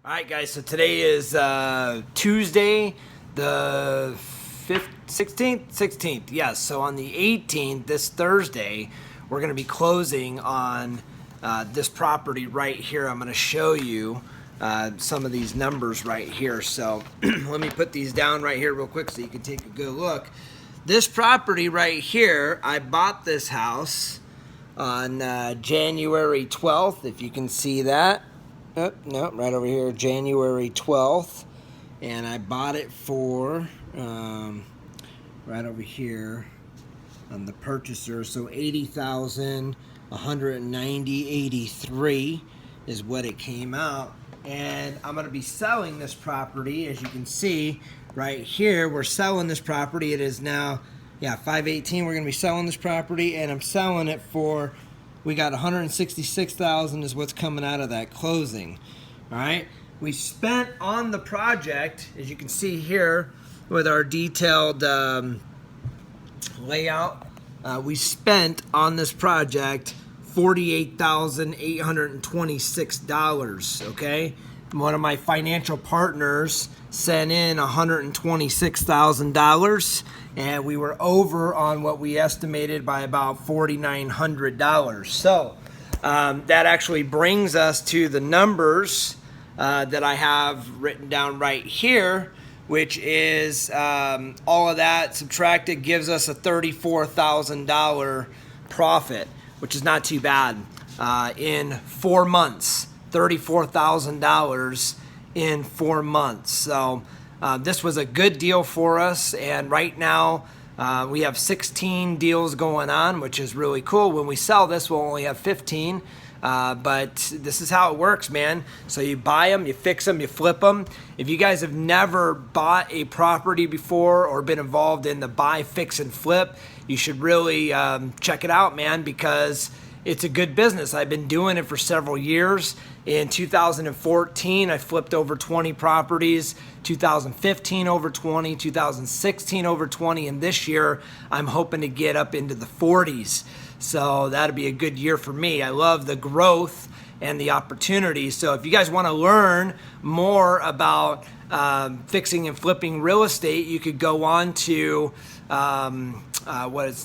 All right, guys, so today is Tuesday, the 16th? Yes, so on the 18th, this Thursday, we're going to be closing on this property right here. I'm going to show you some of these numbers right here. So let me put these down right here real quick so you can take a good look. This property right here, I bought this house on January 12th, if you can see that. Oh, no, right over here, January 12th. And I bought it for, right over here on the purchaser. So $80,190.83 is what it came out. And I'm going to be selling this property, as you can see right here. We're selling this property. It is now, $518. We're going to be selling this property, and I'm selling it for, we got $166,000 is what's coming out of that closing. All right. We spent on the project, as you can see here, with our detailed layout. We spent on this project $48,826. Okay. One of my financial partners sent in $126,000, and we were over on what we estimated by about $4,900. So that actually brings us to the numbers that I have written down right here, which is all of that subtracted gives us a $34,000 profit, which is not too bad in 4 months. $34,000 in 4 months. So this was a good deal for us, and right now we have 16 deals going on, which is really cool. When we sell this, we'll only have 15, but this is how it works, man. So you buy them, you fix them, you flip them. If you guys have never bought a property before or been involved in the buy, fix, and flip, you should really check it out, man, because it's a good business. I've been doing it for several years. In 2014, I flipped over 20 properties. 2015, over 20. 2016, over 20. And this year, I'm hoping to get up into the 40s. So that'll be a good year for me. I love the growth and the opportunities. So if you guys want to learn more about fixing and flipping real estate, you could go on to let's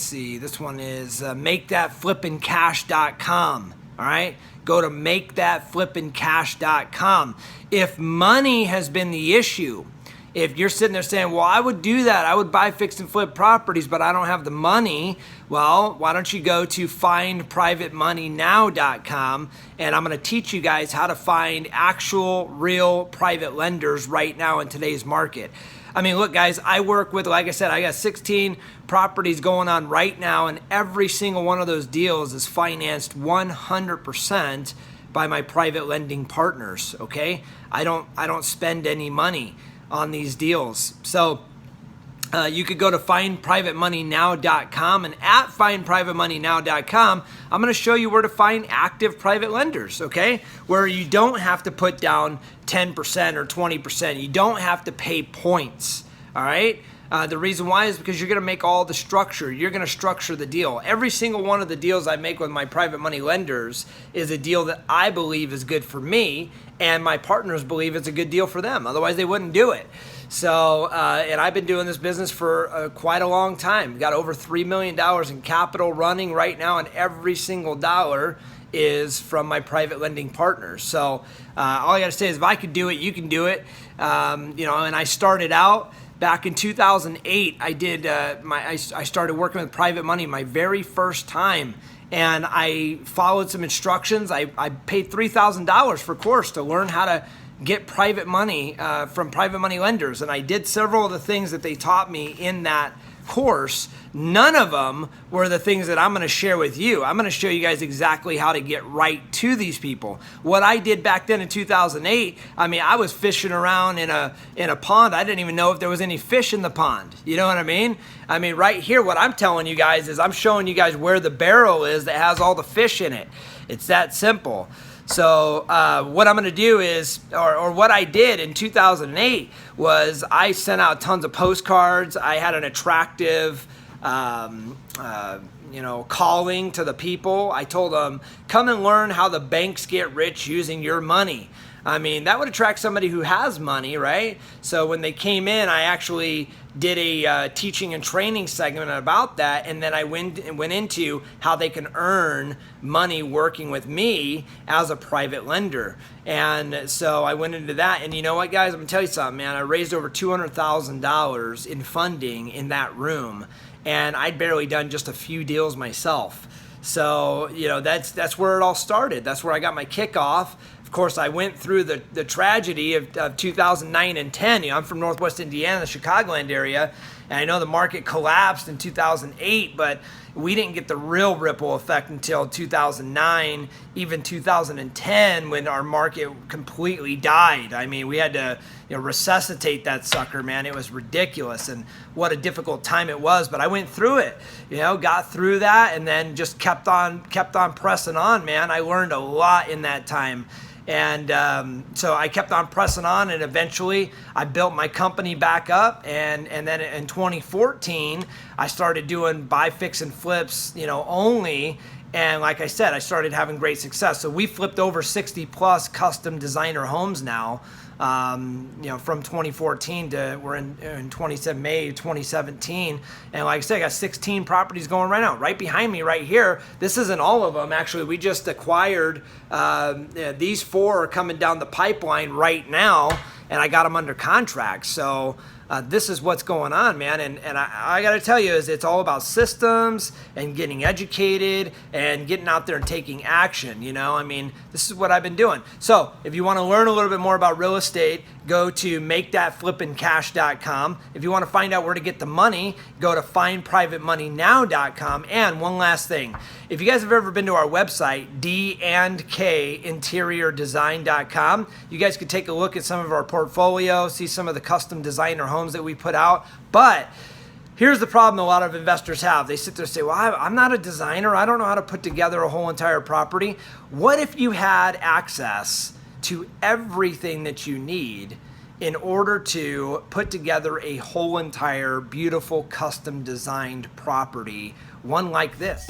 see, this one is makethatflippincash.com. All right, go to makethatflippincash.com. If money has been the issue, if you're sitting there saying, well, I would do that, I would buy fix and flip properties, but I don't have the money, well, why don't you go to findprivatemoneynow.com, and I'm going to teach you guys how to find actual, real private lenders right now in today's market. I mean, look, guys, I work with, like I said, I got 16 properties going on right now, and every single one of those deals is financed 100% by my private lending partners, okay? I don't spend any money on these deals. So you could go to findprivatemoneynow.com, and at findprivatemoneynow.com, I'm going to show you where to find active private lenders, okay? Where you don't have to put down 10% or 20%. You don't have to pay points, all right? The reason why is because you're going to make all the structure. You're going to structure the deal. Every single one of the deals I make with my private money lenders is a deal that I believe is good for me, and my partners believe it's a good deal for them. Otherwise, they wouldn't do it. So, and I've been doing this business for quite a long time. We've got over $3 million in capital running right now, and every single dollar is from my private lending partners. So all I got to say is if I could do it, you can do it. And I started out back in 2008. I started working with private money my very first time, and I followed some instructions. I paid $3,000 for a course to learn how to get private money from private money lenders, and I did several of the things that they taught me in that course. None of them were the things that I'm going to share with you. I'm going to show you guys exactly how to get right to these people. What I did back then in 2008, I was fishing around in a pond. I didn't even know if there was any fish in the pond. You know what I mean? Right here, what I'm telling you guys is I'm showing you guys where the barrel is that has all the fish in it. It's that simple. So what I'm going to do is, or what I did in 2008 was I sent out tons of postcards. I had an attractive calling to the people. I told them, come and learn how the banks get rich using your money. I mean, that would attract somebody who has money, right? So when they came in, I actually did a teaching and training segment about that, and then I went into how they can earn money working with me as a private lender. And so I went into that, and you know what, guys? I'm gonna tell you something, man. I raised over $200,000 in funding in that room, and I'd barely done just a few deals myself. So, you know, that's where it all started. That's where I got my kickoff. Of course, I went through the tragedy of 2009 and 10. You know, I'm from Northwest Indiana, the Chicagoland area, and I know the market collapsed in 2008, but we didn't get the real ripple effect until 2009, even 2010, when our market completely died. I mean, we had to, you know, resuscitate that sucker, man. It was ridiculous, and what a difficult time it was. But I went through it, you know, got through that, and then just kept on pressing on, man. I learned a lot in that time. And so I kept on pressing on, and eventually I built my company back up. And then in 2014, I started doing buy, fix, and flips, you know, only. And like I said, I started having great success. So we flipped over 60 plus custom designer homes now. You know, from 2014 to we're in May 2017, and like I said, I got 16 properties going right now, right behind me, right here. This isn't all of them, actually. We just acquired these 4 are coming down the pipeline right now, and I got them under contract. So this is what's going on, man. And I got to tell you, is it's all about systems and getting educated and getting out there and taking action. You know, I mean, this is what I've been doing. So if you want to learn a little bit more about real estate, go to makethatflippincash.com. If you want to find out where to get the money, go to findprivatemoneynow.com. And one last thing, if you guys have ever been to our website, d&kinteriordesign.com, you guys could take a look at some of our portfolio, see some of the custom designer homes that we put out. But here's the problem a lot of investors have. They sit there and say, well, I'm not a designer. I don't know how to put together a whole entire property. What if you had access to everything that you need in order to put together a whole entire beautiful custom designed property, one like this?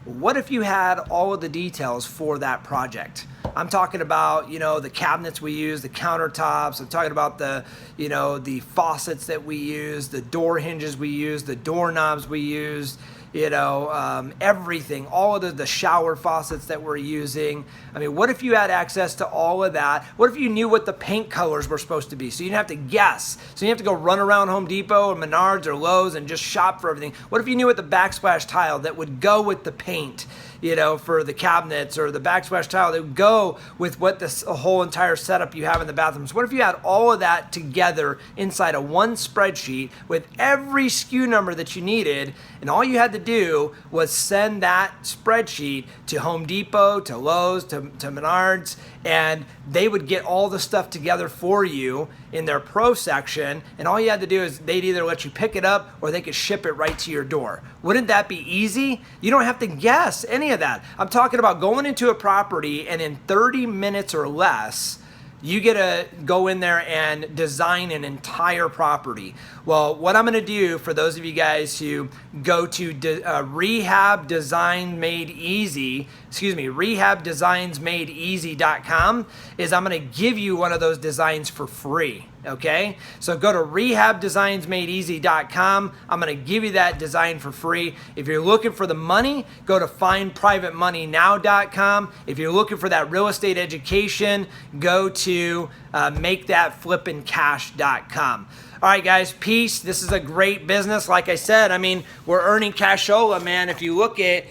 What if you had all of the details for that project? I'm talking about, you know, the cabinets we use, the countertops. I'm talking about the, you know, the faucets that we use, the door hinges we use, the doorknobs we use, you know, everything, all of the shower faucets that we're using. I mean, what if you had access to all of that? What if you knew what the paint colors were supposed to be? So you didn't have to guess. So you didn't have to go run around Home Depot or Menards or Lowe's and just shop for everything. What if you knew what the backsplash tile that would go with the paint, you know, for the cabinets, or the backsplash tile that would go with what this whole entire setup you have in the bathrooms? What if you had all of that together inside of one spreadsheet with every SKU number that you needed, and all you had to do was send that spreadsheet to Home Depot, to Lowe's, to Menards, and they would get all the stuff together for you in their pro section, and all you had to do is they'd either let you pick it up or they could ship it right to your door. Wouldn't that be easy? You don't have to guess any of that. I'm talking about going into a property, and in 30 minutes or less, you get to go in there and design an entire property. Well, what I'm going to do for those of you guys who go to rehabdesignsmadeeasy.com is I'm going to give you one of those designs for free. Okay, so go to rehabdesignsmadeeasy.com. I'm going to give you that design for free. If you're looking for the money, go to findprivatemoneynow.com. If you're looking for that real estate education, go to makethatflippincash.com. All right, guys, peace. This is a great business. Like I said, I mean, we're earning cashola, man. If you look at,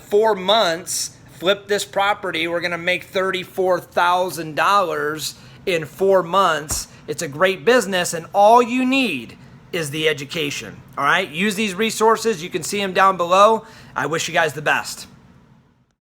4 months, flip this property, we're going to make $34,000 in 4 months. It's a great business, and all you need is the education. All right, use these resources. You can see them down below. I wish you guys the best.